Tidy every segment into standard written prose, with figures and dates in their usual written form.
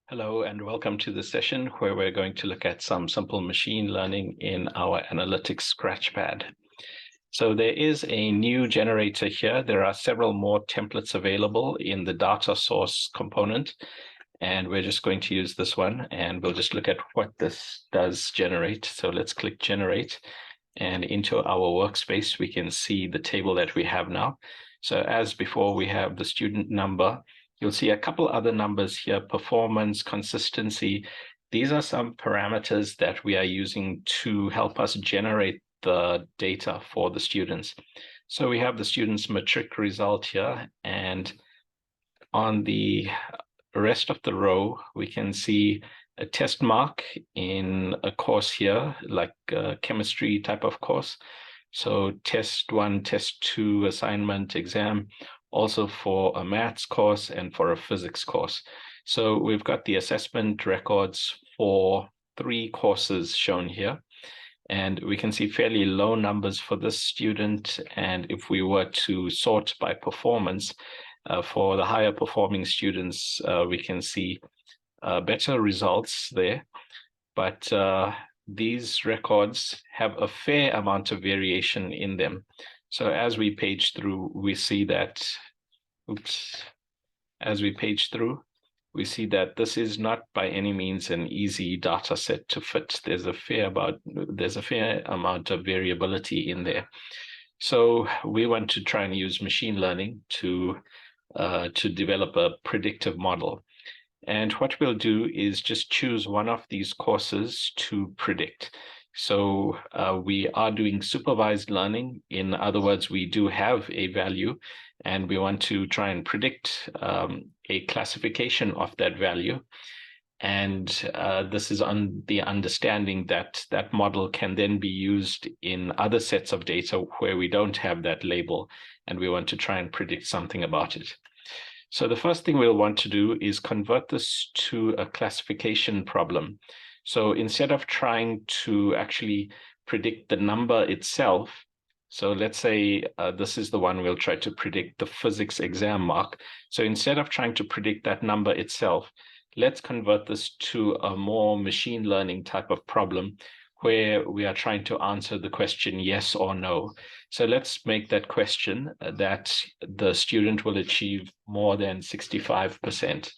Hello and welcome to the session where we're going to look at some simple machine learning in our analytics ScratchPad. So there is a new generator here. There are several more templates available in the data source component, and we're just going to use this one, and we'll just look at what this does generate. So let's click generate, and into our workspace, we can see the table that we have now. So as before, we have the student number. You'll see a couple other numbers here: performance, consistency. These are some parameters that we are using to help us generate the data for the students. So we have the student's matric result here, and on the rest of the row, we can see a test mark in a course here, like a chemistry type of course. So test 1, test 2, assignment, exam, also for a maths course and for a physics course. So we've got the assessment records for 3 courses shown here. And we can see fairly low numbers for this student. And if we were to sort by performance, for the higher performing students, we can see better results there. But these records have a fair amount of variation in them. So as we page through, we see that, as we page through, we see that this is not by any means an easy data set to fit. There's a fair amount of variability in there. So we want to try and use machine learning to develop a predictive model. And what we'll do is just choose one of these courses to predict. So we are doing supervised learning. In other words, we do have a value, and we want to try and predict a classification of that value. And this is on the understanding that that model can then be used in other sets of data where we don't have that label, and we want to try and predict something about it. So the first thing we'll want to do is convert this to a classification problem. So instead of trying to actually predict the number itself, so let's say this is the one we'll try to predict, the physics exam mark. So instead of trying to predict that number itself, let's convert this to a more machine learning type of problem where we are trying to answer the question yes or no. So let's make that question that the student will achieve more than 65%.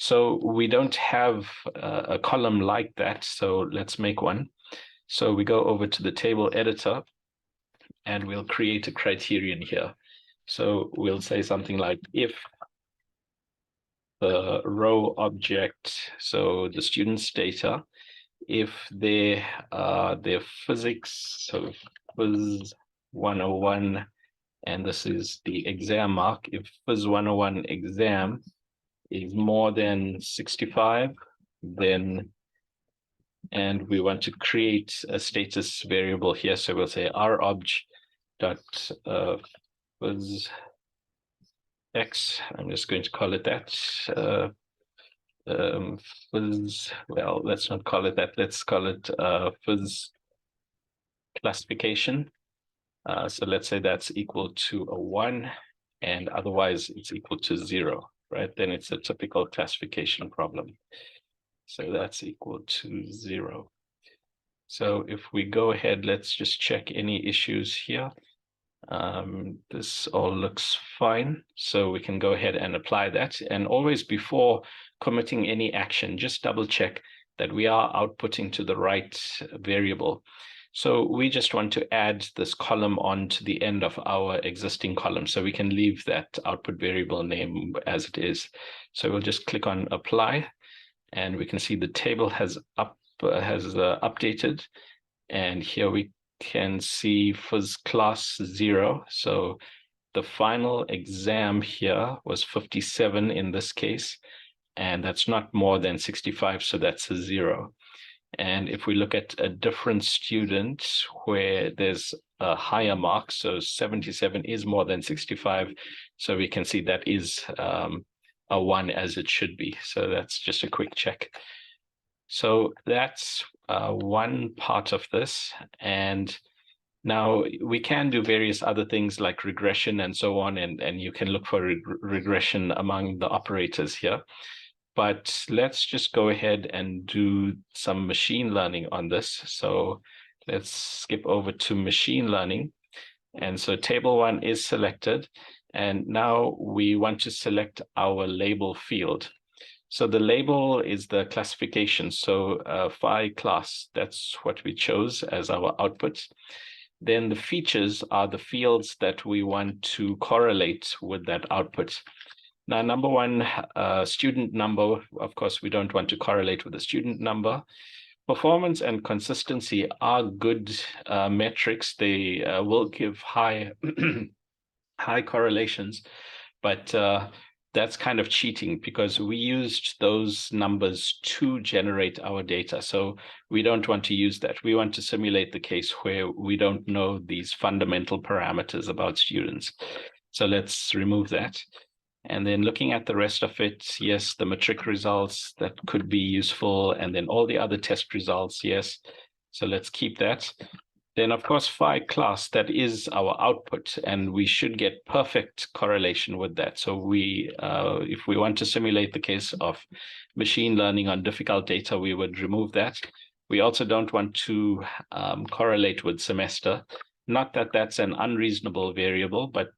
So we don't have a column like that, so let's make one. So we go over to the table editor, and we'll create a criterion here. So we'll say something like, if the row object, so the student's data, if their physics, so Phys 101, and this is the exam mark, if Phys 101 exam is more than 65, then, and we want to create a status variable here. So we'll say robj dot phys x. I'm just going to call it that. Phys, well, let's not call it that. Let's call it phys classification. So let's say that's equal to a 1, and otherwise it's equal to 0, right? Then it's a typical classification problem. So that's equal to 0. So if we go ahead, let's just check any issues here. This all looks fine. So we can go ahead and apply that. And always before committing any action, just double check that we are outputting to the right variable. So we just want to add this column on to the end of our existing column. So we can leave that output variable name as it is. So we'll just click on apply, and we can see the table has updated. And here we can see phys class 0. So the final exam here was 57 in this case, and that's not more than 65, so that's a 0. And if we look at a different student where there's a higher mark, so 77 is more than 65, so we can see that is a 1 as it should be. So that's just a quick check. So that's one part of this. And now we can do various other things like regression and so on, and you can look for regression among the operators here. but let's just go ahead and do some machine learning on this. So let's skip over to machine learning. And so table 1 is selected. And now we want to select our label field. So the label is the classification. So phi class, that's what we chose as our output. Then the features are the fields that we want to correlate with that output. Now, number one, student number, of course, we don't want to correlate with the student number. Performance and consistency are good metrics. They will give high, high correlations, but that's kind of cheating because we used those numbers to generate our data. So we don't want to use that. We want to simulate the case where we don't know these fundamental parameters about students. So let's remove that. And then looking at the rest of it, yes, the matric results, that could be useful. And then all the other test results, yes. So let's keep that. Then, of course, phi class, that is our output, and we should get perfect correlation with that. So we, if we want to simulate the case of machine learning on difficult data, we would remove that. We also don't want to correlate with semester. Not that that's an unreasonable variable, but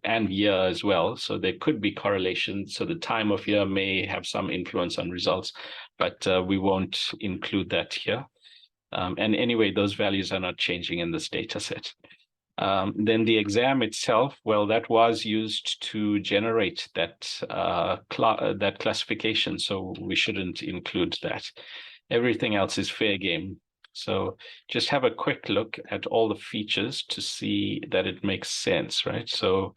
and year as well. So there could be correlation. So the time of year may have some influence on results, but we won't include that here. And anyway, those values are not changing in this data set. Then the exam itself, well, that was used to generate that, that classification. So we shouldn't include that. Everything else is fair game. So just have a quick look at all the features to see that it makes sense, right? So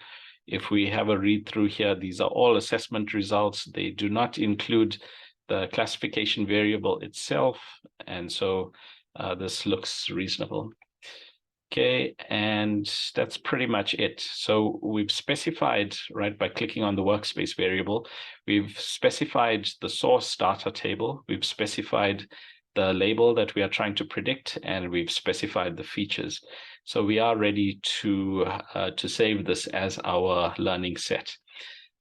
if we have a read through here, these are all assessment results. They do not include the classification variable itself. And so this looks reasonable. Okay, and that's pretty much it. So we've specified, right, by clicking on the workspace variable, we've specified the source data table, we've specified the label that we are trying to predict, and we've specified the features. So we are ready to save this as our learning set.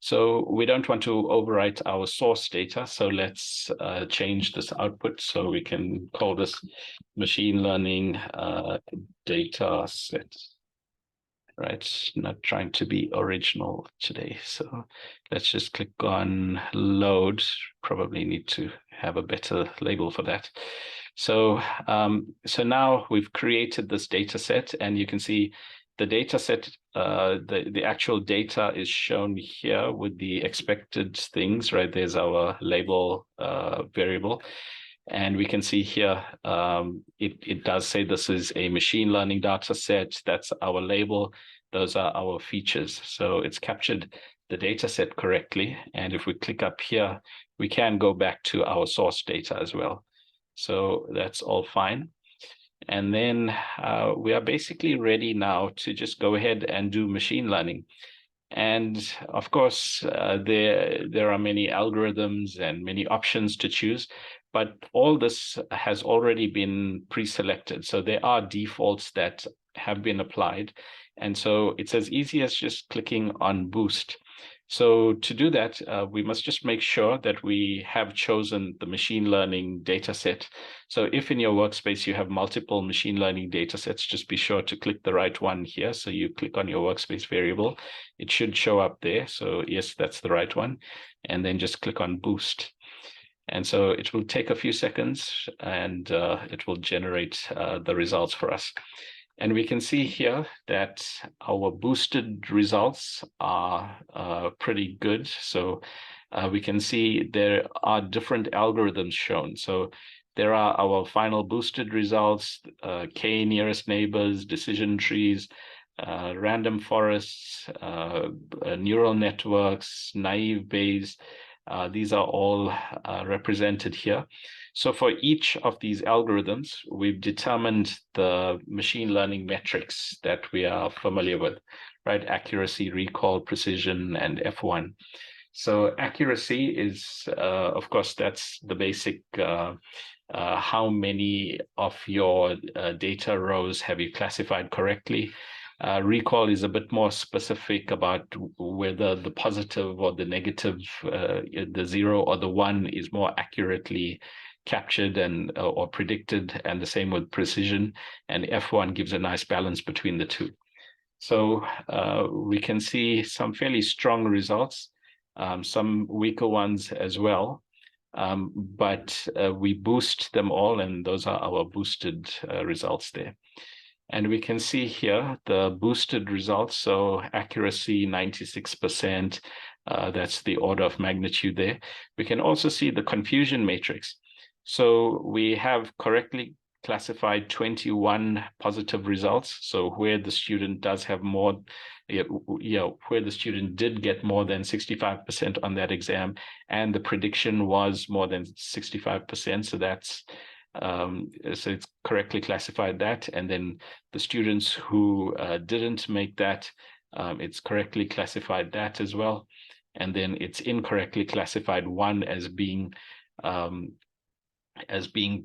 So we don't want to overwrite our source data. So let's change this output. So we can call this machine learning data set. Right, not trying to be original today. So let's just click on load. Probably need to have a better label for that. So, so now we've created this data set, and you can see the data set, the actual data is shown here with the expected things, right? There's our label variable. And we can see here, it does say this is a machine learning data set. That's our label. Those are our features. So it's captured the data set correctly. And if we click up here, we can go back to our source data as well. So that's all fine. And then we are basically ready now to just go ahead and do machine learning. And of course, there are many algorithms and many options to choose, but all this has already been pre-selected. So there are defaults that have been applied. And so it's as easy as just clicking on Boost. So to do that, we must just make sure that we have chosen the machine learning data set. So if in your workspace you have multiple machine learning data sets, just be sure to click the right one here. So you click on your workspace variable. It should show up there. So yes, that's the right one. And then just click on Boost. And so it will take a few seconds, and it will generate the results for us. And we can see here that our boosted results are pretty good. So we can see there are different algorithms shown. So there are our final boosted results, K nearest neighbors, decision trees, random forests, neural networks, naive Bayes. These are all represented here. So for each of these algorithms, we've determined the machine learning metrics that we are familiar with, right? Accuracy, recall, precision, and F1. So accuracy is, of course, that's the basic, how many of your data rows have you classified correctly? Recall is a bit more specific about whether the positive or the negative, the 0 or the 1 is more accurately captured and or predicted, and the same with precision. And F1 gives a nice balance between the two. So we can see some fairly strong results, some weaker ones as well. But we boost them all, and those are our boosted results there. And we can see here the boosted results. So accuracy, 96%. That's the order of magnitude there. We can also see the confusion matrix. So we have correctly classified 21 positive results. So where the student does have more, where the student did get more than 65% on that exam, and the prediction was more than 65%. So that's so it's correctly classified that. And then the students who didn't make that, it's correctly classified that as well. And then it's incorrectly classified 1 as being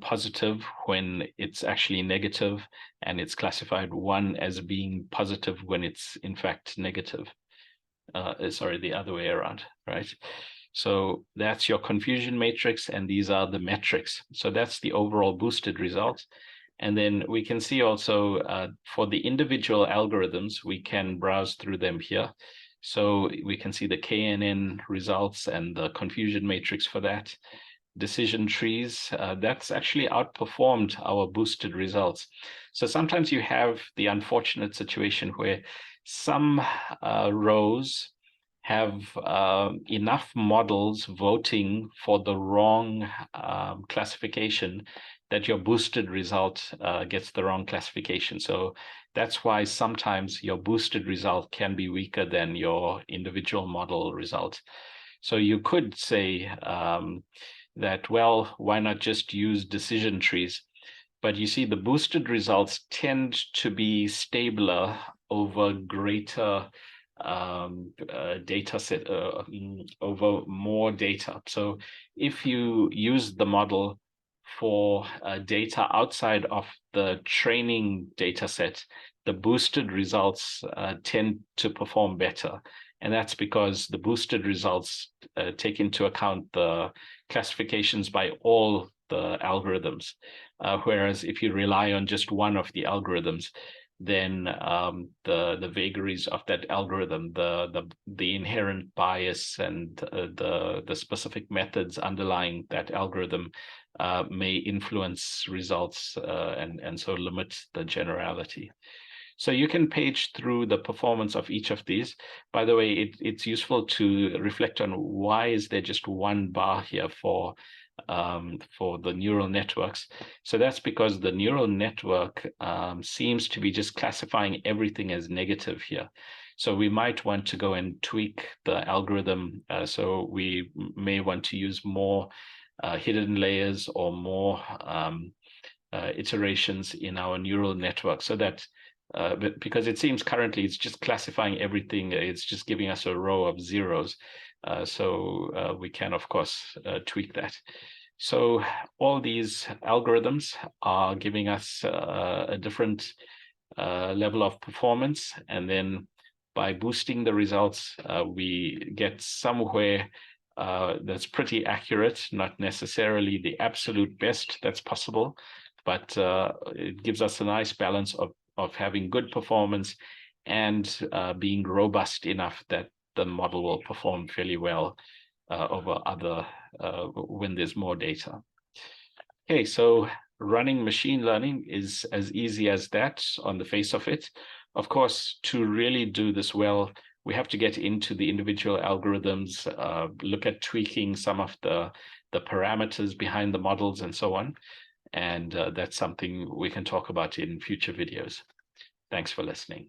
positive when it's actually negative, and it's classified 1 as being positive when it's in fact negative. Sorry, the other way around, right? So that's your confusion matrix, and these are the metrics. So that's the overall boosted results. And then we can see also for the individual algorithms, we can browse through them here. So we can see the KNN results and the confusion matrix for that. Decision trees, that's actually outperformed our boosted results. So sometimes you have the unfortunate situation where some rows have enough models voting for the wrong classification that your boosted result gets the wrong classification. So that's why sometimes your boosted result can be weaker than your individual model result. So you could say that, well, why not just use decision trees? But you see, the boosted results tend to be stabler over greater data set, over more data. So if you use the model for data outside of the training data set, the boosted results tend to perform better. And that's because the boosted results take into account the classifications by all the algorithms. Whereas if you rely on just one of the algorithms, then the vagaries of that algorithm, the inherent bias, and the specific methods underlying that algorithm may influence results and so limit the generality. So you can page through the performance of each of these. By the way, it's useful to reflect on why is there just one bar here for the neural networks. So that's because the neural network seems to be just classifying everything as negative here. So we might want to go and tweak the algorithm. So we may want to use more hidden layers or more iterations in our neural network, so that because it seems currently it's just classifying everything, it's just giving us a row of zeros. So we can, of course, tweak that. So all these algorithms are giving us a different level of performance. And then by boosting the results, we get somewhere that's pretty accurate, not necessarily the absolute best that's possible, but it gives us a nice balance of having good performance and being robust enough that the model will perform fairly well over other when there's more data. Okay, so running machine learning is as easy as that on the face of it. Of course, to really do this well, we have to get into the individual algorithms, look at tweaking some of the parameters behind the models and so on. And that's something we can talk about in future videos. Thanks for listening.